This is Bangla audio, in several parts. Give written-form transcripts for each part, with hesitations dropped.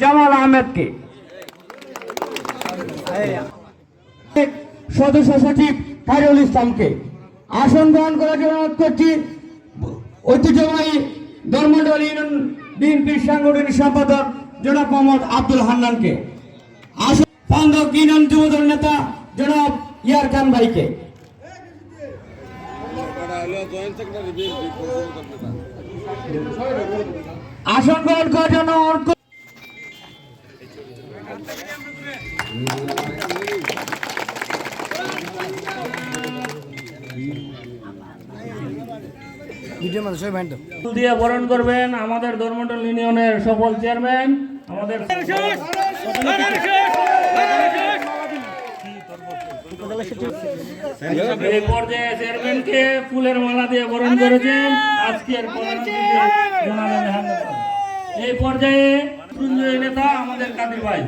জামাল আহমেদকে, সদস্য সচিব খায়রুল ইসলামকে আসন গ্রহণ করার জন্য অনুরোধ করছি ঐতিহ্যবাহী ধর্মমন্ডল ইউনিয়ন বিএনপির সাংগঠনিক সম্পাদক জনাব মোহাম্মদ আব্দুল হান্নানকে, আসন পান্দক ইউনিয়ন যুবদল নেতা জনাব ইয়ার খান ভাইকে, আসন গ্রহণ করার জন্য অনুরোধ দিয়ে বরণ করবেন আমাদের ধর্মমন্ডল ইউনিয়নের সকল চেয়ারম্যান, আমাদের এই পর্যায়ে চেয়ারম্যানকে ফুলের মালা দিয়ে বরণ করেছেন আজকের এই পর্যায়ে নেতা আমাদের কাদির ভাই,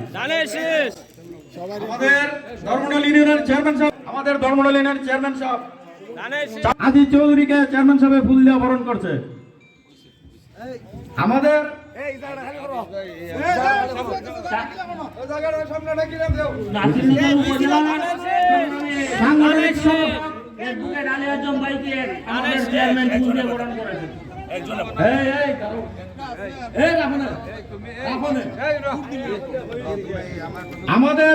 আমাদের ধর্মমন্ডল ইউনিয়নের চেয়ারম্যান সাহেব, আমাদের ধর্মমন্ডল ইউনিয়নের চেয়ারম্যান সাহেব আদি চৌধুরীকে চেয়ারম্যান সাহেব ফুল দিয়ে বরণ করছে। আমাদের সাংগঠনিক অ্যাডভোকেট আলী আজম ভাইকে আমাদের চেয়ারম্যান ফুল দিয়ে বরণ করেছেন। আমাদের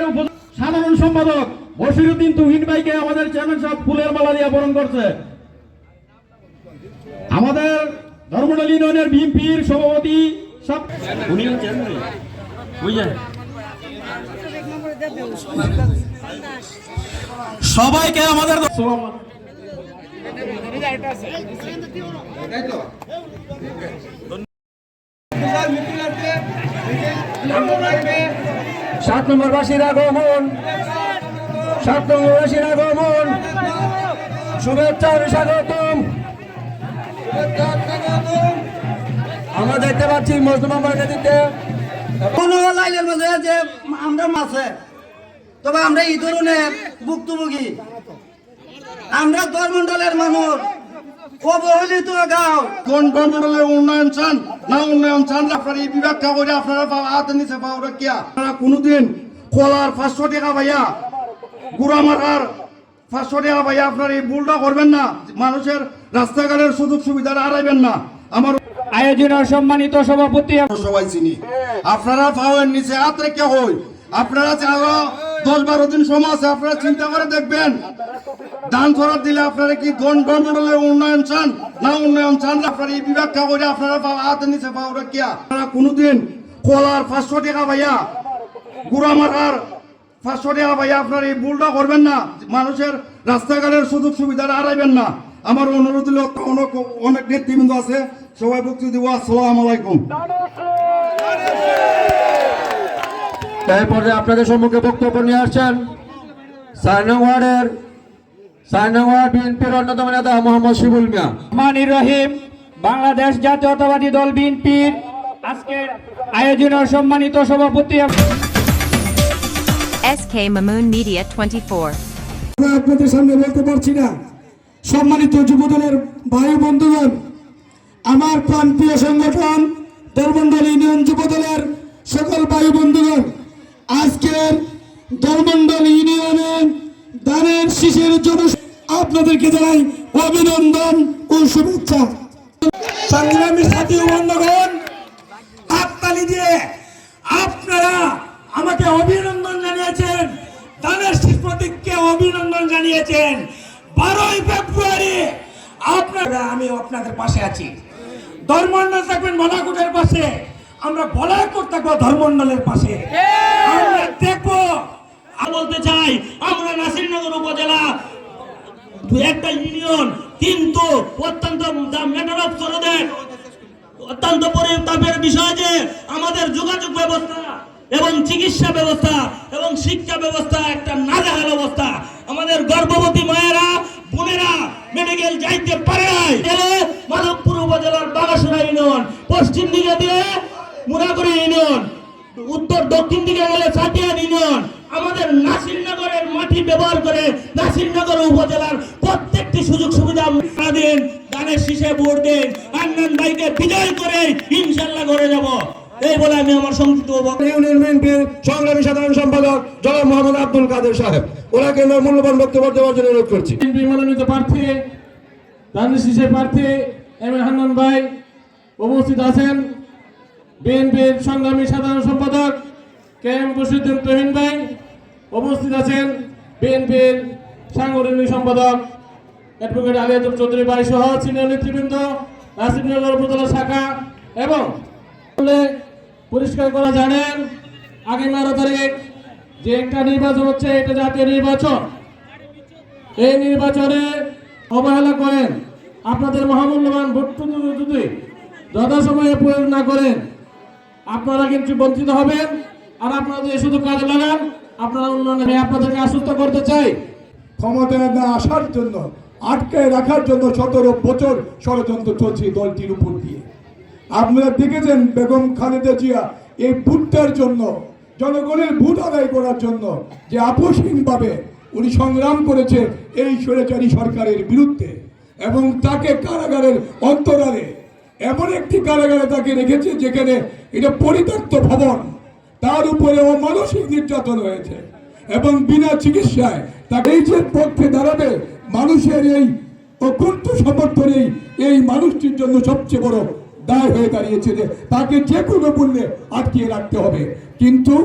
সাধারণ সম্পাদক বশিরউদ্দিন তুহিন ভাইকে আমাদের চেয়ারম্যান সাহেব ফুলের মালা দিয়ে বরণ করছে। আমাদের ধর্মমন্ডল ইউনিয়নের বিএনপির সভাপতি সবাইকে আমাদের সাত নম্বর বাসীর আগমন, সাত নম্বর বাসীর আগমন, শুভেচ্ছা স্বাগতম। আমরা দেখতে পাচ্ছি মজলুমা মার্কেটিতে কোনো লাইনের মাঝে যে আমরা মাছে, তবে আমরা এই ধরনের ভুক্তভোগী, আমরা ধর্মমন্ডলের মানুষ, অবহেলিত গাঁও। কোন ধর্মমন্ডলের উন্নয়ন চান না উন্নয়ন চান, আপনারা এই বিভাগটা করে আপনারা হাতে নিচে পাওয়া কিয়া। আপনারা কোনোদিন কলার 500 টাকা ভাইয়া, গুড়া মারার 500 টাকা ভাইয়া আপনারা এই ভুলটা করবেন না, মানুষের রাস্তাঘাটের সুযোগ সুবিধা হারাইবেন না। আমার আয়োজনের সম্মানিত সভাপতি সবাই চিনি, আপনারা পাওয়ার নিচে হাত রেখে হই, আপনারা 10-12 দিন সময় আছে, আপনারা চিন্তা করে দেখবেন দান খরচ দিলে আপনারা কি ধর্মমন্ডলের উন্নয়ন চান না উন্নয়ন চান, আপনারা এই বিভাগটা করে আপনারা হাতে নিচে পাওয়া কিয়া। আপনারা কোনোদিন কলার 500 টাকা ভাইয়া, গুড়া মারার 500 টাকা ভাইয়া আপনারা এই ভুলটা করবেন না, মানুষের রাস্তাঘাটের সুযোগ সুবিধা হারাইবেন না। আমার অনুরোধ হলো, অনেক নেতৃবৃন্দ আছে, সবাই বক্তব্য দিব। আসসালামু আলাইকুম। এই পর্যায়ে আপনাদের সম্মুখে বক্তব্য নিয়ে আসছেন 4 নং ওয়ার্ড বিএনপির অন্যতম নেতা মোহাম্মদ শিবুল মিয়া। মানির রহিম, বাংলাদেশ জাতীয়তাবাদী দল বিএনপির আজকের আয়োজনের সম্মানিত সভাপতি। SK Mamoon Media 24। আপনাদের সামনে বলতে পারছি না। সম্মানিত যুবদলের ভাই বন্ধুগণ, আমার প্রান্তীয় সংগঠন ধর্মমন্ডল ইউনিয়ন যুবদলের সকল ভাই বন্ধুগণ, আজকের ধর্মমন্ডল ইউনিয়নে দানের শীষের জন্য আপনাদেরকে জানাই অভিনন্দন ও শুভেচ্ছা। সংগ্রামী সাথী ও বন্ধুগণ, হাততালি দিয়ে আপনারা আমাকে অভিনন্দন জানিয়েছেন, দানের শীষ প্রতীককে অভিনন্দন জানিয়েছেন। 12ই ফেব্রুয়ারি আপনারা, আমি আপনাদের পাশে আছি। ধর্মমন্ডল থাকবেন বলাকুটের পাশে, আমরা বলাকুট থাকবো ধর্মমন্ডলের পাশে। আমরা দেখবো, বলতে চাই আমরা নাসিরনগর উপজেলা একটা ইউনিয়ন, কিন্তু অত্যন্ত ম্যাটার অফ সরদের অত্যন্ত পরিতাপের বিষয় যে আমাদের যোগাযোগ ব্যবস্থা এবং চিকিৎসা ব্যবস্থা এবং শিক্ষা ব্যবস্থা একটা নাজেহাল অবস্থা। আমাদের গর্ভবতী মায়েরা বোনেরা মেডিকেল যাইতে পারে নাই। মাধবপুর উপজেলার বাগাসুরা ইউনিয়ন, পশ্চিম দিকে দিয়ে মুরাগুড়ি ইউনিয়ন, উত্তর দক্ষিণ দিকে গেলে সাটিয়ান ইউনিয়ন। আমাদের নাসিরনগরের মাটি ব্যবহার করে নাসিরনগর উপজেলার প্রত্যেকটি সুযোগ সুবিধা দিন, দানের শীষে ভোট দিন, হান্নান ভাইকে বিজয় করে ইনশাল্লাহ ঘরে যাব। এই বলে আমি আমার সংক্ষিপ্ত ইউনিয়ন বিএনপির সংগ্রামী সাধারণ সম্পাদক জনাব মোহাম্মদ আব্দুল কাদের সাহেব ওনাকে মূল্যবান বক্তব্য দেওয়ার জন্য অনুরোধ করছি। বিএনপি মনোনীত প্রার্থী দানের শীষে প্রার্থী এম এ হান্নান ভাই উপস্থিত আছেন। বিএনপির সংগ্রামী সাধারণ সম্পাদক কে এম বশিরউদ্দিন তুহিন ভাই উপস্থিত আছেন। বিএনপির সাংগঠনিক সম্পাদক অ্যাডভোকেট আলী আজম চৌধুরী ভাই সহ সিনিয়র নেতৃবৃন্দ, নাসিরনগর উপজেলা শাখা এবং পরিষ্কার করা জানেন আগামী 12 তারিখ যে একটা নির্বাচন হচ্ছে, এটা জাতীয় নির্বাচন। এই নির্বাচনে অবহেলা করেন, আপনাদের মহামূল্যবান ভোটটুকু যদি যথাসময়ে প্রয়োগ না করেন আপনারা কিন্তু বঞ্চিত হবেন। আর আপনারা যদি শুধু কাজে লাগান আপনারা উন্নয়নে, আপনাদেরকে আশ্বস্ত করতে চাই ক্ষমতায় না আসার জন্য, আটকায় রাখার জন্য 17 বছর ষড়যন্ত্র চলছে দলটির উপর দিয়ে। আপনারা দেখেছেন বেগম খালেদা জিয়া এই ভোটটার জন্য, জনগণের ভোট আদায় করার জন্য যে আপোষহীনভাবে উনি সংগ্রাম করেছে এই স্বৈরাচারী সরকারের বিরুদ্ধে, এবং তাকে কারাগারের অন্তরালে এমন একটি কারাগারে তাকে রেখেছে যেখানে এটা পরিত্যক্ত ভবন, তার উপরে অমানসিক নির্যাতন হয়েছে এবং বিনা চিকিৎসায় তাকে এই যে পক্ষে দাঁড়াবে মানুষের এই অকুণ্ঠ সমর্থনে এই মানুষটির জন্য সবচেয়ে বড় দায় হয়ে দাঁড়িয়েছে যে তাকে যে কোনো মূল্যে আটকিয়ে রাখতে হবে। কিন্তু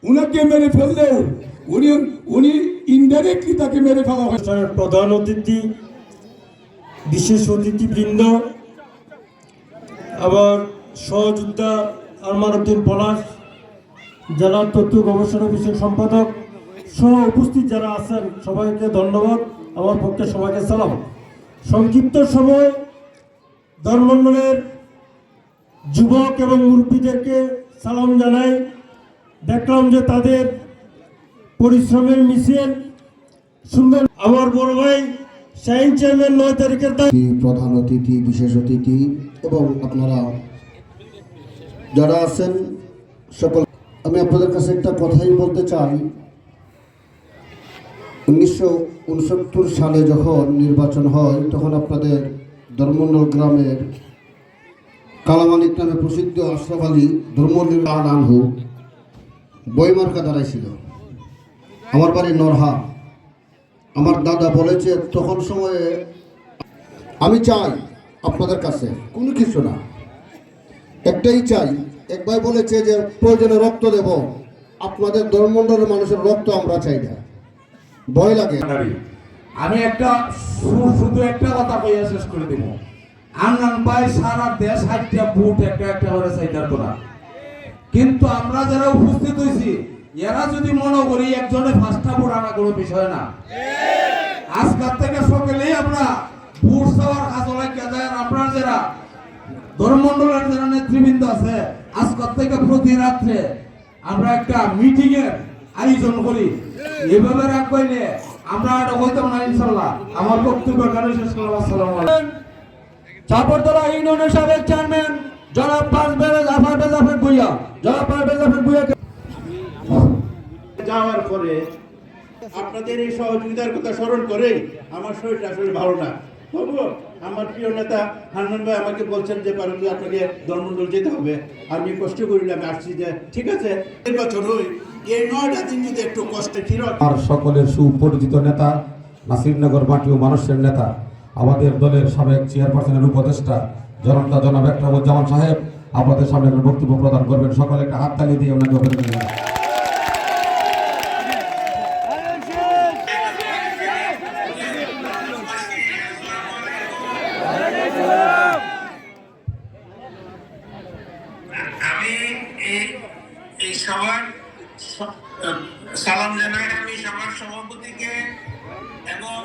উনাকে মেরে ফেললেও উনি ইনডাইরেক্টলি তাকে মেরে ফেলা হয়। প্রধান অতিথি, বিশেষ অতিথিবৃন্দ, আবার সহযোদ্ধা আরমান উদ্দিন পলাশ, জেলা তথ্য গবেষণা বিষয়ক সম্পাদক সহ উপস্থিত যারা আছেন সবাইকে ধন্যবাদ। আমার পক্ষে সবাইকে সালাম। সংক্ষিপ্ত সময় ধর্মমণ্ডলের যুবক এবং মুরব্বীদেরকে সালাম জানাই। দেখলাম যে তাদের পরিশ্রমের মিছিল সুন্দর। আমার বড় ভাই শাহিন চেয়ারম্যান 9 তারিখের প্রধান অতিথি, বিশেষ অতিথি এবং আপনারা যারা আছেন সকল, আমি আপনাদের কাছে একটা কথাই বলতে চাই। 1969 সালে যখন নির্বাচন হয় তখন আপনাদের ধর্মমণ্ডল গ্রামের কালামালিক নামে প্রসিদ্ধ আশরাফ আলী ধর্মমন্দির আনহু বইমার্কা দাঁড়াইছিল। আমার বাড়ি নরহা। আমার দাদা বলেছে তখন সময়ে, আমি চাই আপনাদের কাছে কোনো কিছু না, একটাই চাই। এক ভাই বলেছে যে প্রয়োজনে রক্ত দেব, আপনাদের ধর্মমণ্ডলের মানুষের রক্ত আমরা চাই না, ভয় লাগে। আমি শুধু একটা কথা কইয়া শেষ করে দিব। হান্নান ভাই সারা দেশ 60টা বুট একটা করে চাইতার তোরা, কিন্তু আমরা যারা উপস্থিত হয়েছি এরা যদি মনে করি একজনে 5টা বুট আনা কোনো বিষয় না। আজকাল থেকে সকালেই আমরা বুট চাওয়ার কাজ লাগিয়ে যায়। আপনার যারা ধর্মমণ্ডলের যারা নেতৃবৃন্দ আছে আজকাল থেকে প্রতি রাত্রে আমরা একটা মিটিং এর আয়োজন করি। এভাবে রাখবাইলে আমরা এটা হইতাম না ইনশাআল্লাহ। আমার বক্তব্য এখানে শেষ করলাম। আসসালামু আলাইকুম। চাপড়তলা ইউনিয়নের সাবেক চেয়ারম্যান জনাব পারভেজ জাফর ভুইয়া, জনাব পারভেজ জাফর ভুইয়াকে যাওয়ার পরে আপনাদের এই সহযোগিতার কথা স্মরণ করে আমার শরীরটা আসলে ভালো না। তবু আমার প্রিয় নেতা হান্নান ভাই আমাকে বলছেন যে পারুল আপনাকে ধর্মমণ্ডল যেতে হবে। আমি কষ্ট করিলে আমি আসছি যে ঠিক আছে নির্বাচন হই, এই 9টা দিন যদি একটু কষ্টে ফিরো। আর সকলের সুপরিচিত নেতা, নাসিরনগর মাটি ও মানুষের নেতা, আমাদের দলের সাবেক চেয়ারপারসনের উপদেষ্টা জনতা জনাব একরামুজ্জামান সাহেব আপনাদের সামনে একটা বক্তব্য প্রদান করবেন। সকলে একটা হাততালি দিয়ে ওনাকে অভিনন্দন জানাই। আমি এই সবার সালাম জানাই আমি সবার সভাপতিকে এবং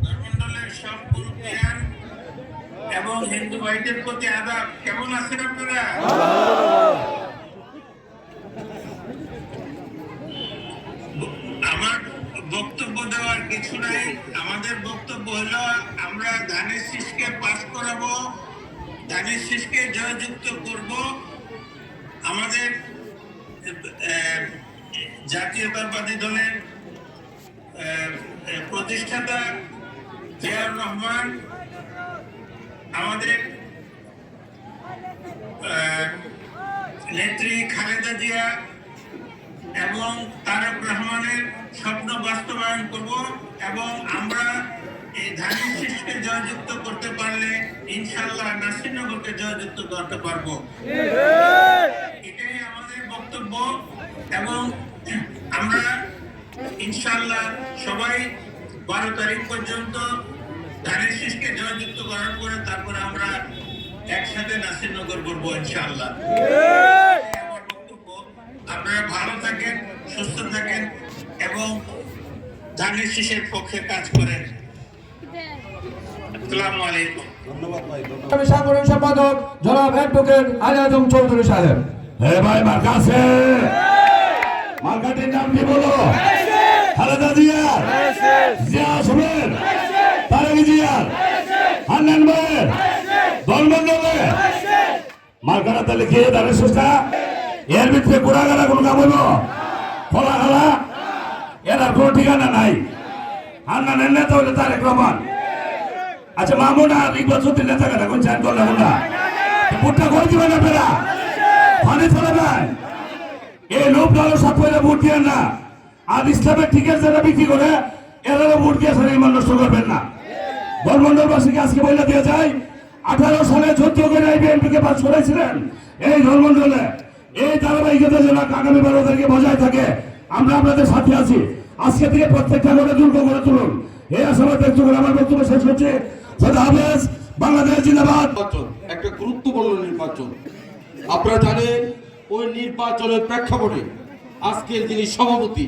ধর্মমণ্ডলের সব মুরব্বিয়ান এবং হিন্দু ভাইদের প্রতি আদাব। কেমন আছেন আপনারা? বক্তব্য দেওয়ার কিছু নাই। আমাদের বক্তব্য হলো আমরা ধানের শীষকে পাস করাবো, ধানের শীষকে জয়যুক্ত করব। আমাদের জাতীয়তাবাদী দলের প্রতিষ্ঠাতা জিয়াউর রহমান, আমাদের নেত্রী খালেদা জিয়া এবং তারেক রহমানের স্বপ্ন বাস্তবায়ন করব এবং আমরা এই ধানের শীষকে জয়যুক্ত করতে পারলে ইনশাআল্লাহ নাসিরনগরকে জয়যুক্ত করতে পারবো। এটাই আমাদের বক্তব্য এবং আমরা ইনশাআল্লাহ সবাই 12 তারিখ পর্যন্ত ধানের শীষকে জয়যুক্ত করার পরে তারপরে আমরা একসাথে নাসিরনগর করবো ইনশাআল্লাহ। আমার বক্তব্য, আপনারা ভালো থাকেন, সুস্থ থাকেন এবং ধানের শীষের পক্ষে কাজ করেন। আসসালামু আলাইকুম। আমি সাংগঠনিক সম্পাদক জনাব অ্যাডভোকেট আলী আজম চৌধুরী সাহেব। ভাই মার্কা আছে, মার্কাটির নাম কি বলো? খালেদা জিয়া, জিয়া আসমের, তারেক জিয়া, হান্নান ভাইয়ের, দলবদলে মার্কাটা তাহলে খেয়ে দাঁড়ে সুস্থা। এর ভিতরে গোড়া গাড়া কোনো কাম হইব? খোলা খালা এর আর কোনো ঠিকানা নাই। হান্নানের নেতা হইলে তারেক রহমান। আচ্ছা মামুন আর নির্বাচন নেতা কেন এখন চান করলাম না, ভোটটা করে দিবেন আপনারা, ফানি চলে যায়। এই লোক দল সব পয়লা ভোট দিয়ে না, আর ইসলামের টিকিট যারা বিক্রি করে এরা ভোট দিয়ে আসলে ইমান নষ্ট করবেন না। ধর্মমন্ডলবাসীকে আজকে বলে দিয়ে যায়, 18 সালে যুদ্ধ করে বিএনপিকে পাস করেছিলেন এই ধর্মমন্ডলে। এই ধারাবাহিকতা যেন আগামী 12 তারিখে বজায় থাকে, আমরা আপনাদের সাথে আছি। আজকে থেকে প্রত্যেকটা করে দুর্গ করে তুলুন। এই আশাবাদ ব্যক্ত করে আমার বক্তব্য শেষ হচ্ছে। খোদা হাফেজ, বাংলাদেশ জিন্দাবাদ। একটা গুরুত্বপূর্ণ নির্বাচন, আপনারা জানেন ওই নির্বাচনের প্রেক্ষাপটে আজকের যিনি সভাপতি,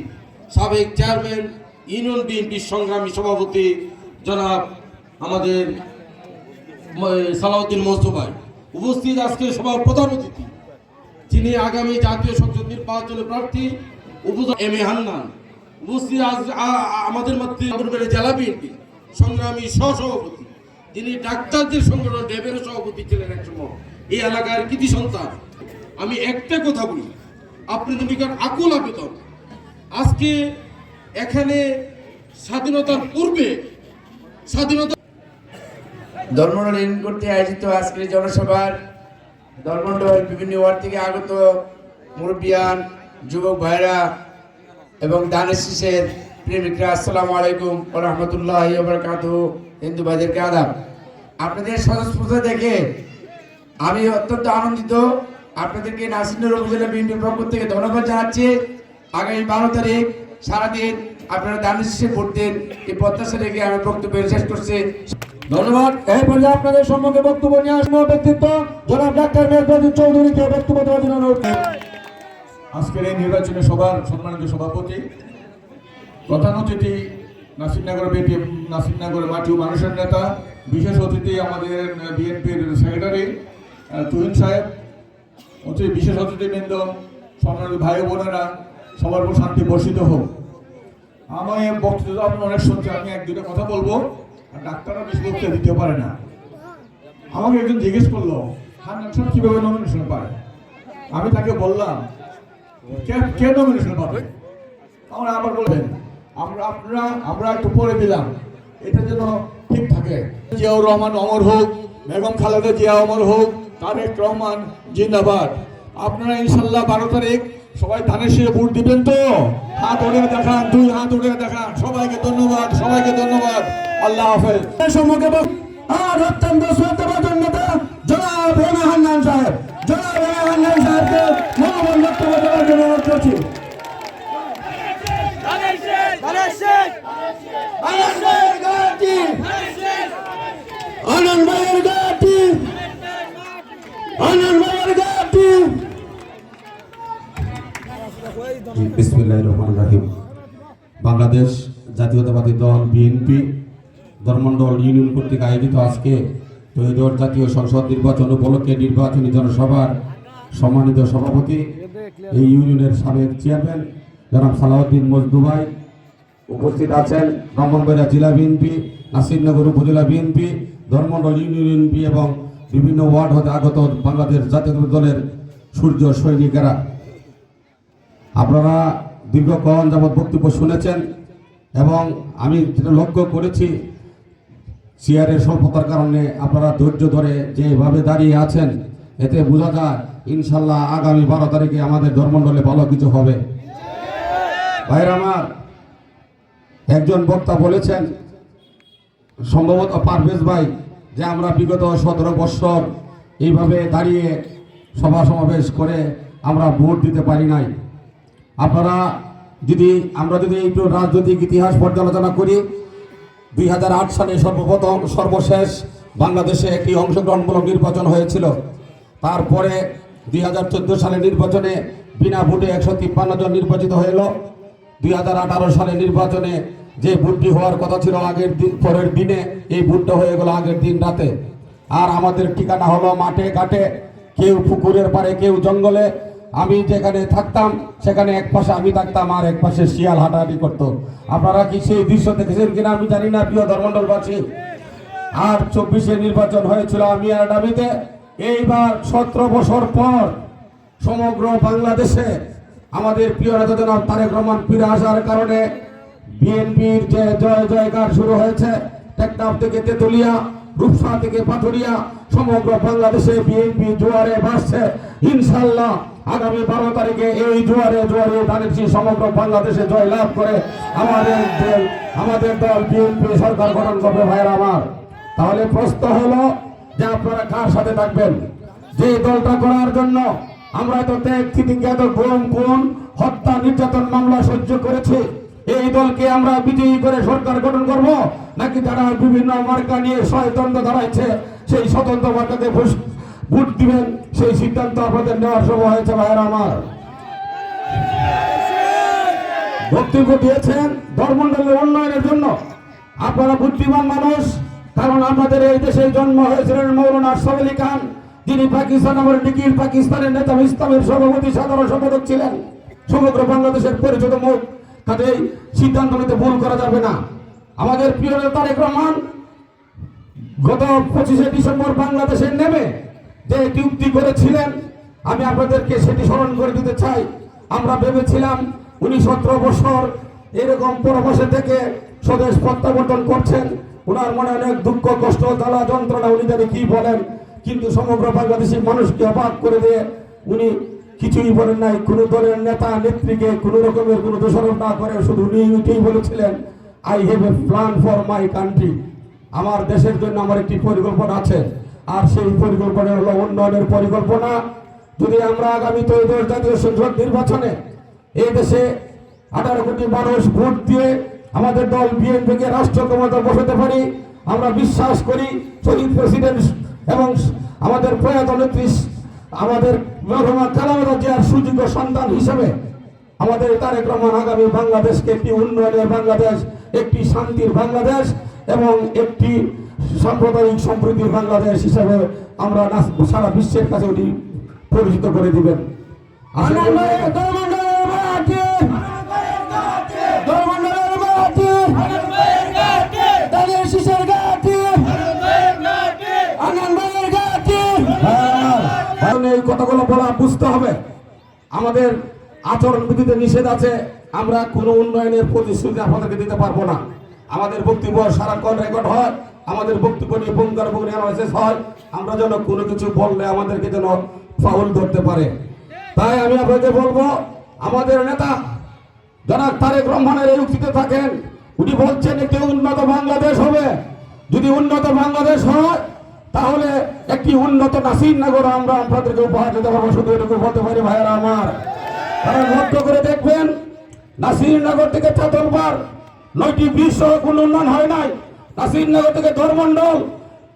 সাবেক চেয়ারম্যান ইউনিয়ন বিএনপির সংগ্রামী সভাপতি জনাব আমাদের সালাউদ্দিন মোস্তফাই উপস্থিত, আজকের সভার প্রধান অতিথি যিনি আগামী জাতীয় সংসদ নির্বাচনের প্রার্থী এম এ হান্নান উপস্থিত, আমাদের মধ্যে জেলা বিএনপি সংগ্রামী সহসভাপতি যিনি ডাক্তারদের সংগঠন ডেবের সভাপতি ছিলেন একসময়, এই এলাকার কৃতি সন্তান। আমি একটা কথা বলি, আপনাদের নিকট আকুল আবেদন, আজকে এখানে স্বাধীনতার পূর্বে স্বাধীনতা ধর্মমন্ডল ইউনিয়ন কর্তৃক আয়োজিত আজকের জনসভার ধর্মমন্ডল বিভিন্ন ওয়ার্ড থেকে আগত মুরব্বিয়ান, যুবক ভাইরা এবং ধানের শীষের প্রেমিকরা, আসসালামু আলাইকুম ওয়া রাহমাতুল্লাহি ওয়া বারাকাতুহু। হিন্দু ভাইদেরকে আদাব। আপনাদের স্বতঃস্ফূর্ততা দেখে আমি অত্যন্ত আনন্দিত। আপনাদেরকে নাসিরনগর উপজেলা বিএনপির পক্ষ থেকে ধন্যবাদ জানাচ্ছি। আগামী 12 তারিখ সারাদিন আপনারা ধানের শীষে ভোট দেন, এই প্রত্যাশা রেখে আমি বক্তব্য শেষ করছি। ধন্যবাদ। এই পর্যায়ে আপনাদের সম্মুখে বক্তব্য নিয়ে আসেন ব্যক্তিত্ব জনাব ডাক্তার মেজবাদী চৌধুরীকে বক্তব্য দেওয়ার জন্য অনুরোধ। আজকের এই নির্বাচনী সভার সম্মানিত সভাপতি, প্রধান অতিথি নাসিরনগর বিএনপি নাসিরনগর মাটি ও মানুষের নেতা, বিশেষ অতিথি আমাদের বিএনপির সেক্রেটারি তুহিন সাহেব, বিশেষ অতিথিবৃন্দ, সম্মানিত ভাই বোনেরা, সবার উপর শান্তি বর্ষিত হোক। আমার বক্তব্য আপনি অনেক শুনছেন, আমি 1-2টা কথা বলবো। আর ডাক্তাররা বেশি বক্তব্য দিতে পারে না। আমাকে একজন জিজ্ঞেস করলো হান্নান সাহেব কিভাবে নমিনেশন পায়। আমি তাকে বললাম কে নমিনেশন পাবে। আমরা আবার বলবেন আমরা একটু পরে দিলাম, এটা যেন ঠিক থাকে। জিয়াউর রহমান অমর হোক, বেগম খালেদা জিয়া অমর হোক, তারেক রহমান জিন্দাবাদ। আপনারা ইনশাল্লাহ 12 তারিখ সবাই ধানের শীষে ভোট দিবেন তো? হাত উঠে দেখান, 2 হাত উঠে দেখান। সবাইকে ধন্যবাদ, সবাইকে ধন্যবাদ। আল্লাহ হাফেজ। সম্মুখে আর অত্যন্ত শ্রদ্ধাভাজন নেতা জনাব এম এ হান্নান সাহেব, জনাব এম এ হান্নান সাহেবকে মূল্যবান বক্তব্য দেওয়ার জন্য অনুরোধ করছি। আনন্দ ভাইয়ের গাটি, আনন্দ ভাইয়ের গাটি। বিসমিল্লাহির রহমানির রহিম। বাংলাদেশ জাতীয়তাবাদী দল বিএনপি ধর্মমন্ডল ইউনিয়ন কর্তৃক আয়োজিত আজকে ত্রয়োদশ জাতীয় সংসদ নির্বাচন উপলক্ষে নির্বাচনী জনসভার সম্মানিত সভাপতি, এই ইউনিয়নের সাবেক চেয়ারম্যান জনাব সালাউদ্দিন মজদু ভাই, উপস্থিত আছেন ব্রাহ্মণবাড়িয়া জেলা বিএনপি, নাসিরনগর উপজেলা বিএনপি, ধর্মমন্ডল ইউনিয়ন বিএনপি এবং বিভিন্ন ওয়ার্ড হতে আগত বাংলাদেশ জাতীয় দলের সূর্য সৈনিকেরা। আপনারা দীর্ঘক্ষণ যাবৎ বক্তব্য শুনেছেন এবং আমি যেটা লক্ষ্য করেছি, চেয়ারের স্বল্পতার কারণে আপনারা ধৈর্য ধরে যেভাবে দাঁড়িয়ে আছেন, এতে বোঝা যায় ইনশাল্লাহ আগামী 12 তারিখে আমাদের ধর্মমন্ডলে ভালো কিছু হবে। ভাইরা আমার, একজন বক্তা বলেছেন, সম্ভবত পারভেজ ভাই, যে আমরা বিগত 17 বছর এইভাবে দাঁড়িয়ে সভা সমাবেশ করে আমরা ভোট দিতে পারি নাই। আমরা যদি একটু রাজনৈতিক ইতিহাস পর্যালোচনা করি, 2008 সালে সর্বশেষ বাংলাদেশে একটি অংশগ্রহণমূলক নির্বাচন হয়েছিল। তারপরে 2014 সালের নির্বাচনে বিনা ভোটে 153 জন নির্বাচিত হলো। 2018 সালের নির্বাচনে যে ভোটটি হওয়ার কথা ছিল পরের দিনে, এই ভোটটা হয়ে গেল আগের দিন রাতে। আর আমাদের ঠিকানা হলো মাঠে ঘাটে, কেউ পুকুরের পাড়ে, কেউ জঙ্গলে। আমি যেখানে থাকতাম সেখানে এক পাশে আমি থাকতাম আর এক পাশে শিয়াল হাঁটাহাঁটি করতো। আপনারা কি সেই দৃশ্য দেখেছেন কিনা আমি জানি না, প্রিয় ধর্মমন্ডলবাসী। আর 24-এ নির্বাচন হয়েছিল আমি আর ডামিতে। এইবার 17 বছর পর সমগ্র বাংলাদেশে আমাদের প্রিয় নেতা জনাব তারেক রহমান ফিরে আসার কারণে বিএনপির যে জয় জয়কার শুরু হয়েছে, টেকনাফ থেকে তেতুলিয়া, রূপসা থেকে পাথুরিয়া, সমগ্র বাংলাদেশে বিএনপি জোয়ারে ভাসছে। ইনশাল্লাহ আগামী 12 তারিখে এই জোয়ারে ধানের শীষ সমগ্র বাংলাদেশে জয় লাভ করে আমাদের দল বিএনপি সরকার গঠন করবে। ভাইয়ের আমার, তাহলে প্রশ্ন হলো যে আপনারা কার সাথে থাকবেন? যে দলটা করার জন্য আমরা এত ত্যাগ তিতিক্ষা, এত খুন, হত্যা, নির্যাতন মামলা সহ্য করেছি, এই দলকে আমরা বিজয়ী করে সরকার গঠন করব, নাকি যারা বিভিন্ন মার্কা নিয়ে স্বতন্ত্র দাঁড়াইছে সেই স্বতন্ত্র মার্কাকে ভোট দিবেন, সেই সিদ্ধান্ত আপনাদের নেওয়ার সময় হয়েছে। ভাইয়ের আমার, বক্তব্য দিয়েছেন ধর্মমন্ডলের উন্নয়নের জন্য। আপনারা বুদ্ধিমান মানুষ, কারণ আমাদের এই দেশে জন্ম হয়েছিলেন মৌলানা আশরাফ আলী খান, যিনি পাকিস্তান আমলে নিখিল পাকিস্তানের নেতা ইসলামের সভাপতি, সাধারণ সম্পাদক ছিলেন, সমগ্র বাংলাদেশের পরিচিত মুখ। কাজেই সিদ্ধান্ত নিতে ভুল করা যাবে না। আমাদের প্রিয় নেতা তারেক রহমান গত 25শে ডিসেম্বর বাংলাদেশে নেমে যে চুক্তি করেছিলেন, আমি আপনাদেরকে সেটি স্মরণ করে দিতে চাই। আমরা ভেবেছিলাম উনি 17 বছর এরকম পরবাসে থেকে স্বদেশ প্রত্যাবর্তন করছেন, ওনার মনে অনেক দুঃখ, কষ্ট, জ্বালা, যন্ত্রণা, উনি জানি কি বলেন, কিন্তু সমগ্র বাংলাদেশি মানুষকে অবাক করে দিয়ে উনি কিছুই বলেন নাই। কোন দলের নেতা নেত্রীকে কোন রকমের কোন দোষারোপ না করে শুধু উনি এটাই বলেছিলেন, I have a plan for my country, আমার দেশের জন্য আমার একটি পরিকল্পনা আছে। আর সেই পরিকল্পনা হলো উন্নয়নের পরিকল্পনা। যদি আমরা আগামী ত্রয়োদশ জাতীয় সংসদ নির্বাচনে এই দেশে 18 কোটি মানুষ ভোট দিয়ে আমাদের দল বিএনপিকে রাষ্ট্র ক্ষমতা বসাতে পারি, আমরা বিশ্বাস করি শহীদ প্রেসিডেন্ট এবং আমাদের প্রয়াত নেত্রী আমাদের মরহুমা খালেদা জিয়ার সুযোগ্য সন্তান হিসেবে আমাদের তারেক রহমান আগামী বাংলাদেশকে একটি উন্নয়নের বাংলাদেশ, একটি শান্তির বাংলাদেশ এবং একটি সাম্প্রদায়িক সম্প্রীতির বাংলাদেশ হিসেবে আমরা সারা বিশ্বের কাছে উনি পরিচিত করে দিবেন। এই কথাগুলো বলা বুঝতে হবে, আমাদের আচরণ বিধিতে নিষেধ আছে। আমরা কোনো উন্নয়নের প্রতিশ্রুতি আপনাদেরকে দিতে পারবো না। আমাদের বক্তব্য সারাক্ষণ রেকর্ড হয়, আমাদের বক্তব্য নিয়ে পুঙ্খানুপুঙ্খ অ্যানালাইসিস হয়, আমরা যেন কোনো কিছু বললে আমাদেরকে যেন ফাউল ধরতে পারে। তাই আমি আপনাকে বলবো, আমাদের নেতা জনাব তারেক রহমানের এই উক্তিতে থাকেন, উনি বলছেন একটি উন্নত বাংলাদেশ হবে। যদি উন্নত বাংলাদেশ হয় তাহলে একটি উন্নত নাসিরনগর আমরা আপনাদেরকে উপহার দিতে পারবো। শুধু এটুকু বলতে পারি ভাইয়েরা আমার, কারণ লক্ষ্য করে দেখবেন নাসিরনগর থেকে চাতলপাড় 9টি ব্রিজ সহ কোনো উন্নয়ন হয় নাই, নাসিরনগর থেকে ধর্মমন্ডল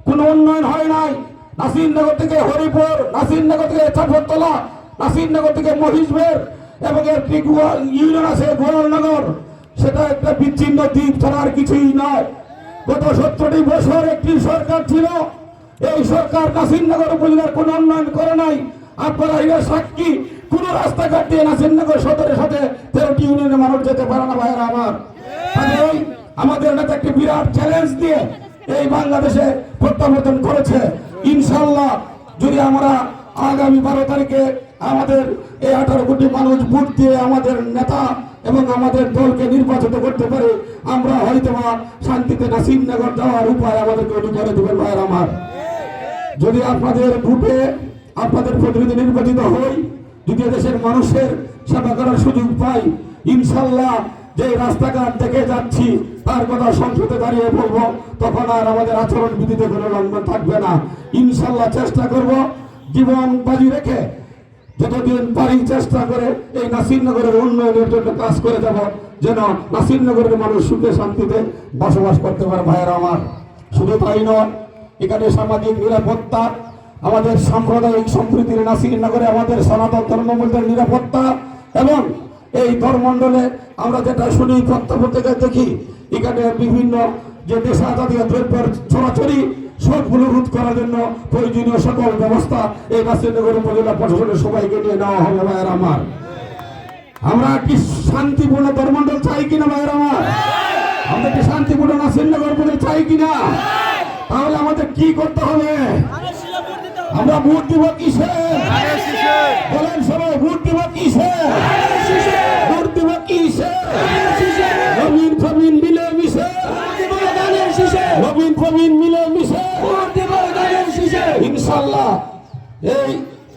কোনো উন্নয়ন হয় নাই, নাসিরনগর থেকে হরিপুর, নাসিরনগর থেকে চাপতলা, নাসিরনগর থেকে মহিষবের এবং এর ইউনিয়ন আছে গোয়ালনগর, সেটা একটা বিচ্ছিন্ন দ্বীপ ছাড়া আর কিছুই নয়। গত 17টি বছর একটি সরকার ছিল, এই সরকার নাসিরনগর উপজেলার কোন উন্নয়ন করে নাই। আপনারা এর সাক্ষী, কোন রাস্তাঘাট দিয়ে নাসিরনগর সদরের সাথে 13টি ইউনিয়নের মানুষ যেতে পারে না ভাইয়েরা আমার। কাজেই আমাদের নেতা একটি বিরাট চ্যালেঞ্জ দিয়ে এই বাংলাদেশে প্রত্যাবর্তন করেছে। ইনশাআল্লাহ যদি আমরা আগামী 12 তারিখে আমাদের এই 18 কোটি মানুষ ভোট দিয়ে আমাদের নেতা এবং আমাদের দলকে নির্বাচিত করতে পারে, আমরা হয়তো শান্তিতে নাসিরনগর যাওয়ার উপায় আমাদেরকে তৈরি করে দেবেন ভাইয়ের আমার। যদি আপনাদের ভোটে আপনাদের প্রতিনিধি নির্বাচিত হই, যদি দেশের মানুষের সেবা করার সুযোগ পাই, ইনশাল্লাহ যে রাস্তাঘাট দেখে যাচ্ছি তার কথা সংসদে দাঁড়িয়ে বলবো, তখন আর আমাদের আচরণ বিধিতে কোনো লঙ্ঘন থাকবে না। ইনশাল্লাহ চেষ্টা করব জীবন বাজি রেখে যতদিন পারি চেষ্টা করে এই নাসিরনগরের উন্নয়নের জন্য কাজ করে যাব, যেন নাসিরনগরের মানুষ সুখে শান্তিতে বসবাস করতে পারে ভাইয়েরা আমার। শুধু তাই নয়, এখানে সামাজিক নিরাপত্তা, আমাদের সাম্প্রদায়িক সম্প্রীতির নাসিরনগরে আমাদের সনাতন ধর্মমূল্যের নিরাপত্তা এবং এই ধর্মমণ্ডলে আমরা যেটা শুনি পত্র-পত্রিকায় দেখি, এখানে বিভিন্ন যে নেশাজাতীয় দ্রব্যের ছড়াছড়ি সবগুলো রোধ করার জন্য প্রয়োজনীয় সকল ব্যবস্থা এই নাসিরনগর উপজেলা প্রশাসনের সবাইকে নিয়ে নেওয়া হবে ভাইয়ের আমার। আমরা কি শান্তিপূর্ণ ধর্মমণ্ডল চাই কিনা ভাইয়ের আমার? আমরা কি শান্তিপূর্ণ নাসিরনগর উপজেলা চাই কিনা? তাহলে আমাদের কি করতে হবে? আমরা ভোট দিব কিসে? বলেন সবাই, ভোট দিব কিসে? ভোট দিব কিসে? নবীন প্রবীণ মিলে মিশে, নবীন প্রবীণ মিলে মিশে ইনশাআল্লাহ এই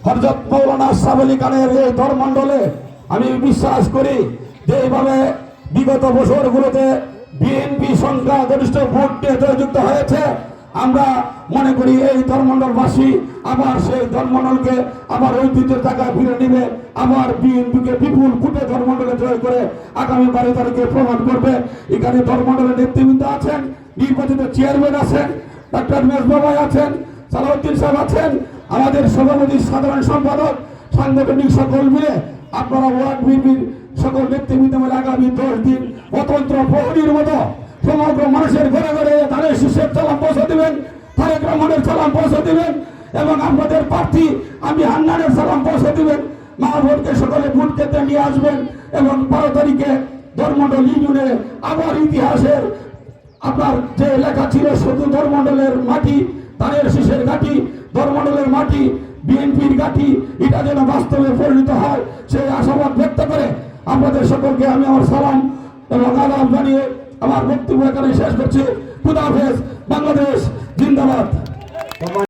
হযরত মাওলানা আশরাফ আলী খানের এই ধর্মমণ্ডলে আমি বিশ্বাস করি যে এইভাবে বিগত বছরগুলোতে বিএনপি সংখ্যাগরিষ্ঠ ভোট নিয়ে জয়যুক্ত হয়েছে। আমরা মনে করি এই ধর্মমণ্ডলবাসী আবার সেই ধর্মমণ্ডলকে আবার ঐতিহ্যের জায়গায় ফিরে নিবে, আবার বিএনপিকে বিপুল ভোটে ধর্মমণ্ডলে জয় করে আগামী 12 তারিখে প্রমাণ করবে। এখানে ধর্মমণ্ডলের নেতৃবৃন্দ আছেন, নির্বাচিত চেয়ারম্যান আছেন, ডক্টর মেজবা ভাই আছেন, সালাউদ্দিন সাহেব আছেন, আমাদের সভাপতি সাধারণ সম্পাদক, সাংগঠনিক সকল মিলে আপনারা ওয়ার্ড বিএনপির সকল নেতৃবৃন্দ মিলে আগামী 10 দিন অতন্ত্র প্রহরীর মতো সমগ্র মানুষের ঘরে ঘরে ধানের শীষের সালাম পৌঁছে দিবেন, তারেক রহমানের সালাম পৌঁছে দিবেন এবং আমাদের প্রার্থী আমি হান্নানের সালাম পৌঁছে দিবেন। মা বোনকে সকলে ভোট কেন্দ্রে নিয়ে আসবেন এবং 12 তারিখে ধর্মমণ্ডল ইউনিয়নে আবার ইতিহাসের আপনার যে লেখা ছিল শুধু ধর্মমণ্ডলের মাটি, ধানের শীষের ঘাঁটি, ধর্মমণ্ডলের মাটি, বিএনপির ঘাঁটি, এটা যেন বাস্তবে পরিণত হয় সেই আশাবাদ ব্যক্ত করে আপনাদের সকলকে আমি আমার সালাম এবং আদাব জানিয়ে আমার বক্তব্য এখানে শেষ করছি। খুদা হাফেজ। বাংলাদেশ জিন্দাবাদ।